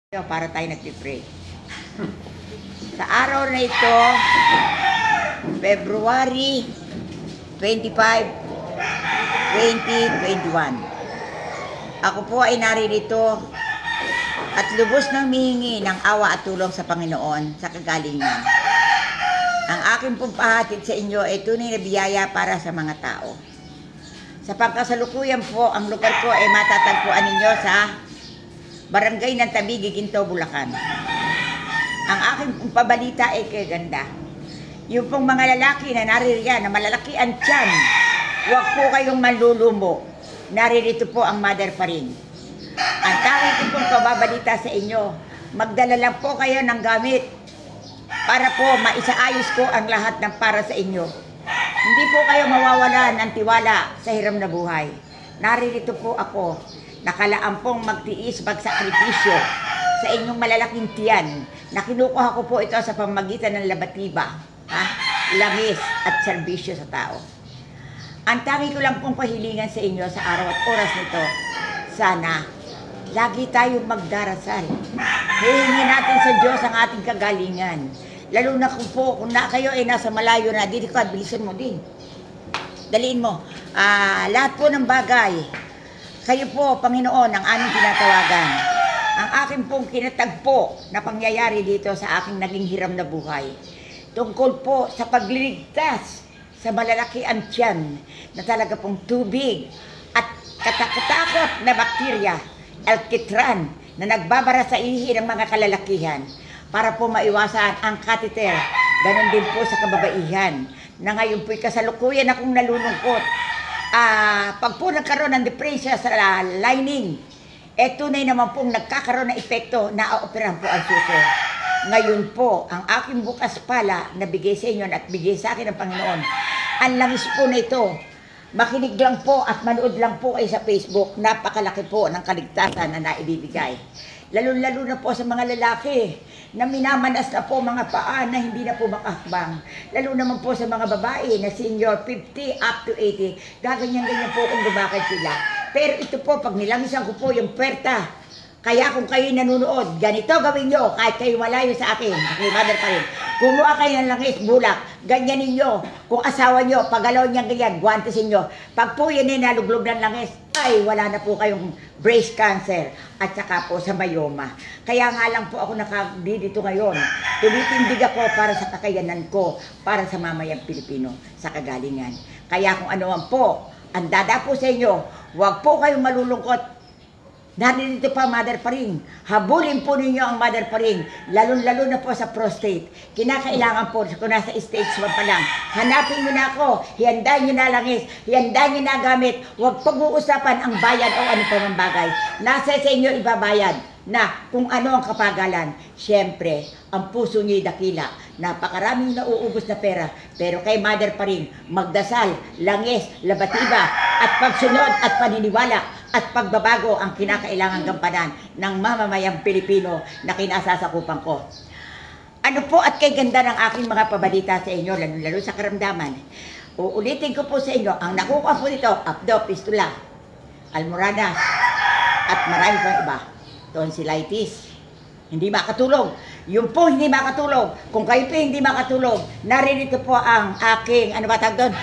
Para tayo nagpipray. Sa araw na ito, February 25, 2021. Ako po ay naririto at lubos nang mihingi ng awa at tulong sa Panginoon sa kagalingan. Ang aking pong pahatid sa inyo ay tunay na biyaya para sa mga tao. Sa pangkasalukuyan po, ang lugar ko ay matatagpuan ninyo sa Barangay ng Tabigi, Ginto, Bulacan. Ang aking pabalita ay kay ganda. Yung pong mga lalaki na naririyan, na malalaki ang tiyan, huwag po kayong manlulumo. Naririto po ang mother pa rin. Ang tanging ko pong pababalita sa inyo, magdala lang po kayo ng gamit para po maisaayos ko ang lahat ng para sa inyo. Hindi po kayo mawawalan ng tiwala sa hiram na buhay. Naririto po ako, nakalaan pong magtiis, magsakripisyo sa inyong malalaking tiyan na kinukuha ko po ito sa pamamagitan ng labatiba, langis at serbisyo sa tao. Ang tangi ko lang pong pahilingan sa inyo sa araw at oras nito, sana lagi tayong magdarasal. Hihingin natin sa Diyos ang ating kagalingan. Lalo na kung na kayo ay nasa malayo na, dito ka, bilisan mo din. Daliin mo. Lahat po ng bagay, kayo po, Panginoon, ang aming tinatawagan. Ang aking pong kinatagpo na pangyayari dito sa aking naging hiram na buhay. Tungkol po sa pagliligtas sa malalaki ang tiyan na talaga pong tubig at katakot na bakterya, alkitran, na nagbabara sa ihi ng mga kalalakihan para po maiwasan ang catheter. Ganon din po sa kababaihan na ngayon po'y kasalukuyan akong nalulungkot. Pag po nagkaroon ng depresya sa lining, tunay naman pong nagkakaroon ng epekto na operahan po ang suso. Ngayon po, ang aking bukas pala na bigay sa inyo at bigay sa akin ng Panginoon, ang langis po na ito, makinig lang po at manood lang po kayo sa Facebook, napakalaki po ng kaligtasan na naibibigay. Lalo-lalo na po sa mga lalaki na minamanas na po mga paa na hindi na po makahakbang. Lalo naman po sa mga babae na senior 50 up to 80, gaganyan-ganyan po kung lumakad sila. Pero ito po, pag nilangisan ko po yung puwerta, kaya kung kayo nanonood, ganito gawin nyo, kahit kayo malayo sa akin, kay mother pa rin. Kumuha kayo ng langis, bulak, ganyan ninyo. Kung asawa nyo, pagalaw niya ganyan, guwantesin nyo. Pag po yan ay naluglog ng langis, ay wala na po kayong breast cancer at saka po sa myoma. Kaya nga lang po ako nakadito ngayon. Tumitindig ako para sa kakayanan ko, para sa mamayang Pilipino, sa kagalingan. Kaya kung ano man po, ang dada po sa inyo, huwag po kayong malulungkot. Naririto pa mother pa rin. Habulin po ninyo ang mother pa rin. Lalo-lalo na po sa prostate. Kinakailangan po, kung nasa stage 1 pa lang, hanapin nyo na ako, hiandahin nyo na langis, hiandahin nyo na gamit. Huwag pag-uusapan ang bayad o ano pa mang bagay. Nasa sa inyo ibabayad na kung ano ang kapagalan. Siyempre, ang puso nyo'y dakila. Napakaraming nauubos na pera. Pero kay mother pa rin, magdasal, langis, labatiba, at pagsunod at paniniwala at pagbabago ang kinakailangang gampanan ng mamamayang Pilipino na kinasasakupan ko. Ano po at kay ganda ng aking mga pabalita sa inyo, lalo sa karamdaman. Uulitin ko po sa inyo, ang nakukuha po dito, abdo, pistula, almoranas, at marami pang iba. Tonsillitis, hindi makatulog. Yung po hindi makatulog, kung kayo po hindi makatulog, naririto po ang aking, ano ba tawag doon?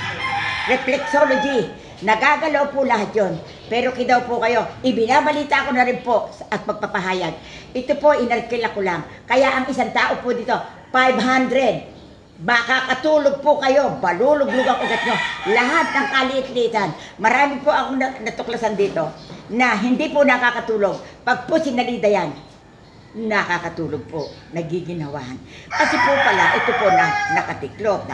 Reflexology. Nagagalaw po lahat yun. Pero kidaw po kayo, ibinabalita ko na rin po at magpapahayag. Ito po, inarkila ko lang. Kaya ang isang tao po dito, 500. Makakatulog po kayo, baluluglog ang ugat nyo. Lahat ng kaliit-liitan. Marami po akong natuklasan dito na hindi po nakakatulog. Pag po sinalida yan, nakakatulog po, nagiginawahan. Kasi po pala, ito po na nakatiklop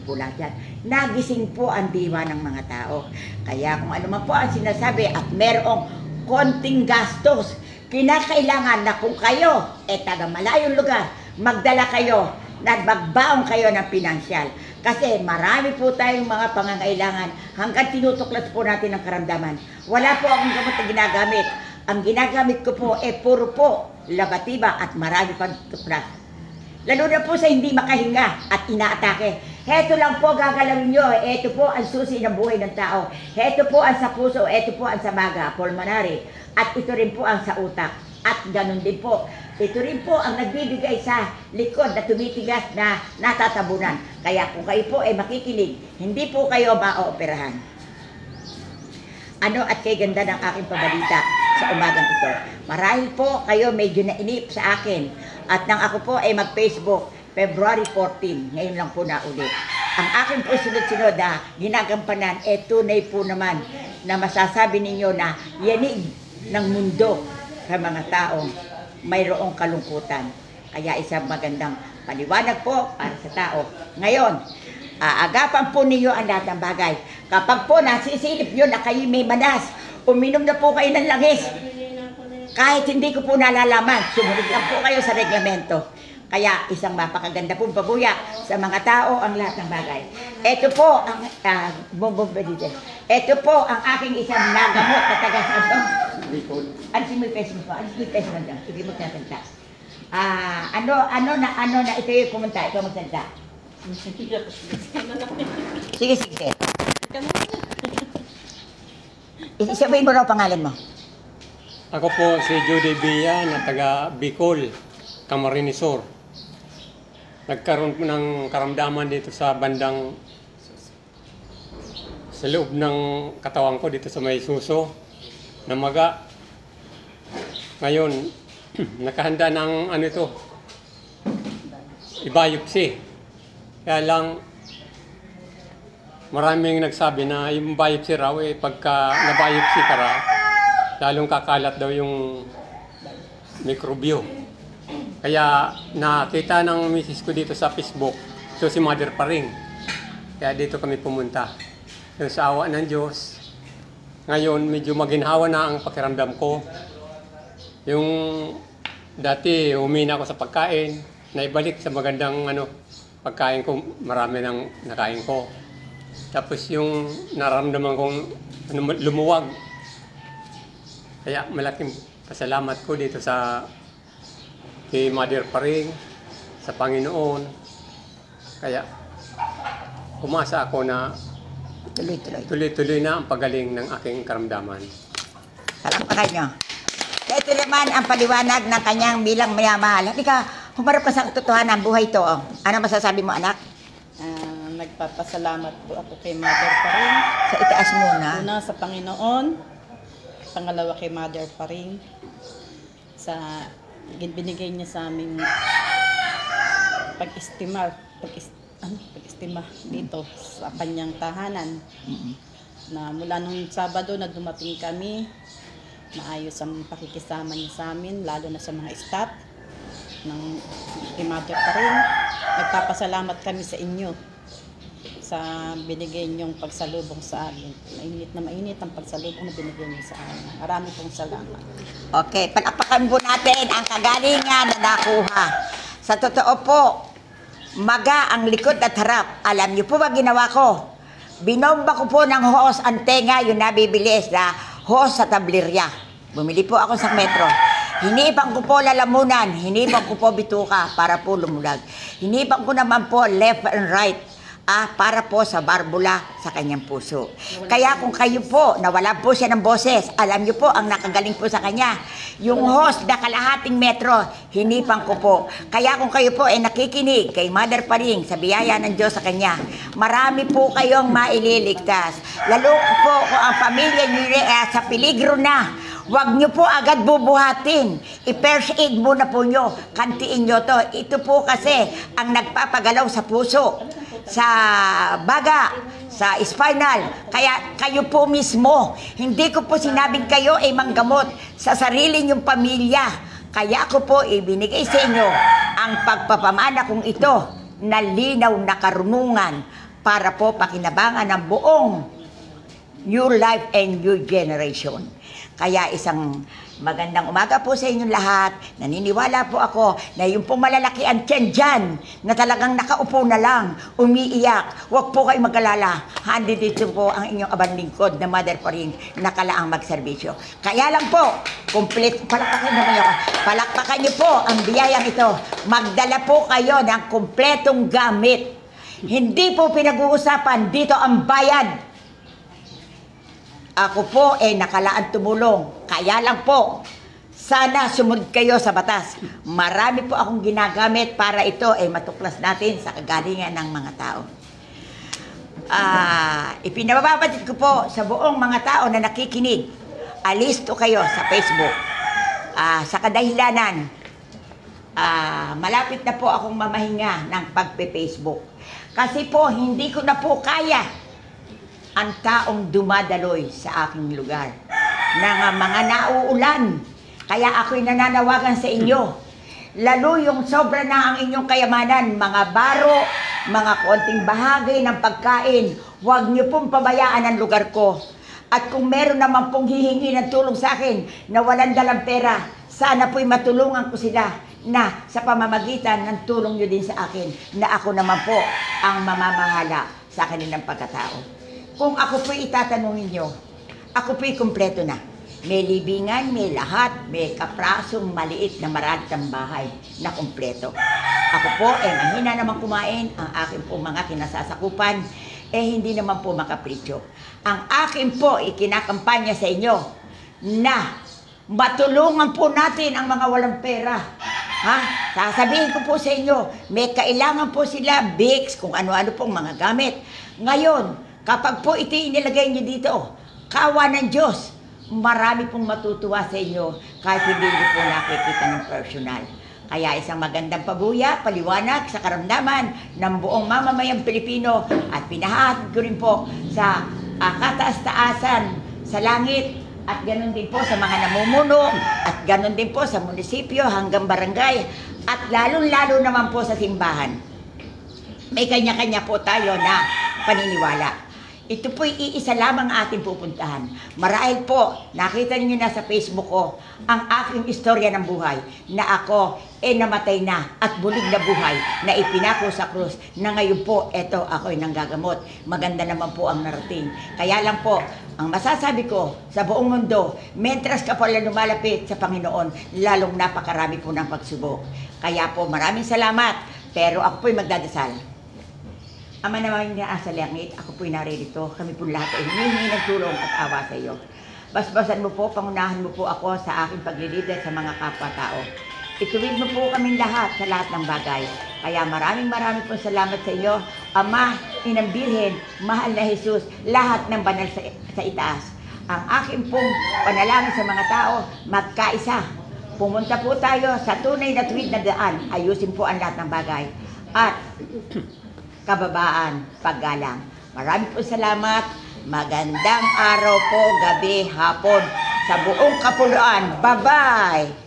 po lahat yan. Nagising po ang diwa ng mga tao. Kaya kung ano man po ang sinasabi at merong konting gastos, kinakailangan na kung kayo, taga malayong lugar, magdala kayo, magbaon kayo ng pinansyal. Kasi marami po tayong mga pangangailangan hanggang tinutuklas po natin ang karamdaman. Wala po akong gamot na ginagamit. Ang ginagamit ko po puro po labatiba at marami pang tuklas. Lalo na po sa hindi makahinga at inaatake. Heto lang po gagalawin nyo. Heto po ang susi ng buhay ng tao. Heto po ang sa puso. Heto po ang sa baga, pulmonary. At ito rin po ang sa utak. At ganun din po ito rin po ang nagbibigay sa likod na tumitigas na natatabunan. Kaya kung kayo po ay makikinig, hindi po kayo maaoperahan. Ano at kay ganda ng aking pabalita sa umagang ito. Marahil po kayo medyo nainip sa akin at nang ako po ay mag-Facebook February 14, ngayon lang po na ulit. Ang aking po sunod-sunod na ginagampanan, tunay po naman na masasabi ninyo na yanig ng mundo sa mga taong mayroong kalungkutan. Kaya isang magandang paliwanag po para sa tao. Ngayon, aagapan po ninyo ang lahat ng bagay. Kapag po nasisilip yun na kayo may manas, uminom na po kayo ng langis. Kahit hindi ko po nalalaman, sumunod lang po kayo sa reglamento. Kaya isang mapakaganda pong pabuya sa mga tao ang lahat ng bagay. Ito po ang ito po ang aking isang nagamot na taga-ano. Ano si may peso mo po? Ano si may peso mo dyan? Sige magsasalita. Ano na ito yung kumunta? Ito magsalita. Sige. Isabihin mo raw pangalan mo. Ako po si Judy Bia na taga Bicol, Camarines Sur. Nagkaroon po ng karamdaman dito sa bandang sa loob ng katawan ko dito sa may suso na maga. Ngayon, nakahanda ng ano ito, i-biopsy. Kaya lang, maraming nagsabi na yung biopsy raw, pagka na-biopsy ka raw, lalong kakalat daw yung mikrobyo. Kaya nakita ng misis ko dito sa Facebook, so si Mother Paring. Kaya dito kami pumunta. Yung sa awa ng Diyos, ngayon medyo maginhawa na ang pakiramdam ko. Yung dati humina ako sa pagkain, naibalik sa magandang pagkain ko, marami nang nakain ko. Tapos yung nararamdaman kong lumuwag. Kaya malaking pasalamat ko dito sa kay Mother Paring, sa Panginoon. Kaya umasa ako na tuloy-tuloy na ang pagaling ng aking karamdaman. Palakpakan nyo. Ito naman ang paliwanag ng kanyang bilang mayamahal. Halika, humarap ka sa katotohanan ng buhay ito. Ano masasabi mo, anak? Nagpapasalamat po ako kay Mother Paring. Sa itaas muna. Una sa Panginoon, pangalawa kay Mother Paring, sa binigay niya sa aming pag-estima dito sa kanyang tahanan. Na mula nung Sabado na dumating kami, maayos ang pakikisama niya sa amin, lalo na sa mga staff ng kay Mother Paring. Nagpapasalamat kami sa inyo sa binigay niyong pagsalubong sa amin. Mainit ang pagsalubong na binigay niyo sa amin. Marami pong salamat. Okay, palakpakan po natin ang kagalingan na nakuha. Sa totoo po, maga ang likod at harap. Alam niyo po ba ginawa ko? Binomba ko po ng hose ang tenga, yung nabibilis na hose sa tablirya. Bumili po ako sa metro. Hinipang ko po lalamunan, hinipang ko po bituka para po lumulag. Hinipang ko naman po left and right. Para po sa barbula sa kanyang puso. Kaya kung kayo po, nawala po siya ng boses, alam niyo po, ang nakagaling po sa kanya, yung host na kalahating metro, hinipang ko po. Kaya kung kayo po ay nakikinig kay Mother Paring sa biyaya ng Diyos sa kanya, marami po kayong maililigtas. Lalo po kung ang pamilya niyo sa peligro na, huwag nyo po agad bubuhatin. I-first aid muna po nyo. Kantiin nyo to. Ito po kasi ang nagpapagalaw sa puso, sa baga, sa spinal. Kaya kayo po mismo, hindi ko po sinabing kayo ay manggamot sa sarili nyong pamilya. Kaya ako po ibinigay sa inyo ang pagpapamana kong ito na linaw na karunungan para po pakinabangan ng buong new life and new generation. Kaya isang magandang umaga po sa inyong lahat. Naniniwala po ako na yung pong malalaki ang tiyan dyan na talagang nakaupo na lang, umiiyak. Huwag po kayo mag-alala. Handi dito po ang inyong abang lingkod na Mother Paring nakalaang magserbisyo. Kaya lang po, palakpakan niyo po ang biyayang ito. Magdala po kayo ng kumpletong gamit. Hindi po pinag-uusapan dito ang bayad. Ako po nakalaan tumulong. Kaya lang po, sana sumunod kayo sa batas. Marami po akong ginagamit para ito ay matuklas natin sa kagalingan ng mga tao. Ipinababatid ko po sa buong mga tao na nakikinig, alisto kayo sa Facebook. Sa kadahilanan, malapit na po akong mamahinga ng pagpe-Facebook. Kasi po, hindi ko na po kaya ang taong dumadaloy sa aking lugar ng mga nauulan. Kaya ako'y nananawagan sa inyo, lalo yung sobra na ang inyong kayamanan, mga baro, mga konting bahagi ng pagkain, huwag niyo pong pabayaan ang lugar ko. At kung meron naman pong hihingi ng tulong sa akin na walang dalang pera, sana po'y matulungan ko sila na sa pamamagitan ng tulong nyo din sa akin na ako naman po ang mamamahala sa kanilang pagkatao. Kung ako po'y itatanungin nyo, ako po'y kumpleto na. May libingan, may lahat, may kaprasong maliit na maratang bahay na kumpleto. Ako po mahina naman kumain, ang akin po mga kinasasakupan, hindi naman po makapritsyo. Ang akin po ikinakampanya sa inyo na matulungan po natin ang mga walang pera. Sasabihin ko po sa inyo, may kailangan po sila, Vicks, kung ano-ano pong mga gamit. Ngayon, kapag po ito inilagay nyo dito, kawa ng Diyos, marami pong matutuwa sa inyo kahit hindi nyo po nakikita ng personal. Kaya isang magandang pabuya, paliwanag sa karamdaman ng buong mamamayang Pilipino at pinahahatid ko rin po sa kataas-taasan sa langit at ganun din po sa mga namumuno at ganun din po sa munisipyo hanggang barangay at lalong-lalo naman po sa simbahan. May kanya-kanya po tayo na paniniwala. Ito po'y iisa lamang ating pupuntahan. Marahil po, nakita niyo na sa Facebook ko ang aking istorya ng buhay na ako namatay na at bulig na buhay na ipinako sa krus na ngayon po, eto ako'y nanggagamot. Maganda naman po ang narating. Kaya lang po, ang masasabi ko sa buong mundo, mentras ka pala lumalapit sa Panginoon, lalong napakarami po ng pagsubok. Kaya po, maraming salamat, pero ako po'y magdadasal. Ama naman niya sa langit, ako po'y naririto. Kami po lahat ay humihingi ng tulong at awa sa iyo. Basbasan mo po, pangunahan mo po ako sa aking paglilider sa mga kapwa-tao. Ituwid mo po kaming lahat sa lahat ng bagay. Kaya maraming po salamat sa iyo, Ama, Inang Birhen, Mahal na Jesus, lahat ng banal sa itaas. Ang aking pong panalangin sa mga tao, magkaisa. Pumunta po tayo sa tunay na tuwid na daan. Ayusin po ang lahat ng bagay. At kababaan, paggalang. Maraming po salamat. Magandang araw po, gabi, hapon, sa buong kapuluan. Bye-bye!